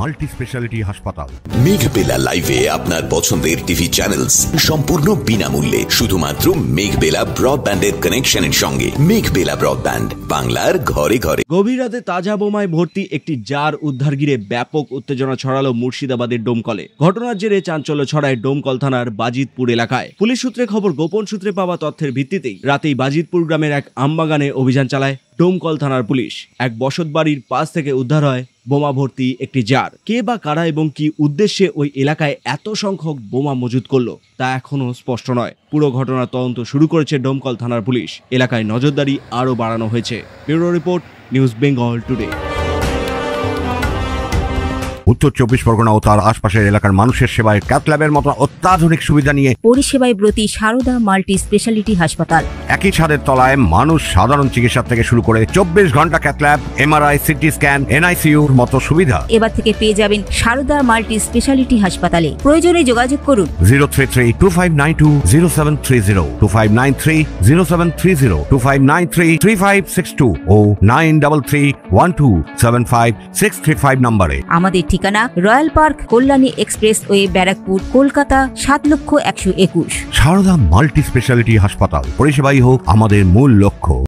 Multi speciality হাসপাতাল। মেঘবেলা লাইভে আপনার পছন্দের টিভি চ্যানেলস সম্পূর্ণ বিনামূল্যে শুধুমাত্র মেঘবেলা ব্রডব্যান্ডের কানেকশনের সঙ্গে। মেঘবেলা ব্রডব্যান্ড, বাংলার ঘরে ঘরে। গভীর রাতে তাজা বোমায় ভর্তি একটি জার উদ্ধার ঘিরে ব্যাপক উত্তেজনা ছড়ালো মুর্শিদাবাদের ডোমকলে। ঘটনার জেরে চাঞ্চল্য ছড়ায় ডোমকল থানার বাজিতপুর এলাকায়। পুলিশ সূত্রে খবর, গোপন সূত্রে পাওয়া তথ্যের ভিত্তিতেই রাতেই বাজিতপুর গ্রামের এক আমবাগানে অভিযান চালায় ডোমকল থানার পুলিশ। এক বসতবাড়ির পাশ থেকে উদ্ধার হয় বোমা ভর্তি একটি জার। কে বা কারা এবং কি উদ্দেশ্যে ওই এলাকায় এত সংখ্যক বোমা মজুত করলো তা এখনো স্পষ্ট নয়। পুরো ঘটনার তদন্ত শুরু করেছে ডোমকল থানার পুলিশ। এলাকায় নজরদারি আরও বাড়ানো হয়েছে। Bureau report, news Bengal today. উত্তর 24 পরগনা ও তার আশপাশের এলাকার মানুষের সেবায় ক্যাথ ল্যাবের মতো অত্যাধুনিক সুবিধা নিয়ে পরিষেবায় ব্রতী সারদা মাল্টি স্পেশালিটি হাসপাতাল। একই ছাদের তলায় মানুষ সাধারণ চিকিৎসা থেকে শুরু করে 24 ঘন্টা cath lab, MRI, CT scan, এনআইসিইউর মতো সুবিধা এবার থেকে পেয়ে যাবেন সারদা মাল্টি স্পেশালিটি হাসপাতালে। প্রয়োজনে যোগাযোগ করুন 033-2592-0730, 2593-0730, 2593-3562 ও 9331275635 নম্বরে। আমাদের ঠিকানা royal park, Kalyani express way, Barrackpore, Kolkata 7,121,000। Sarada multi speciality হাসপাতাল, পরিষেবাই হোক আমাদের মূল লক্ষ্য।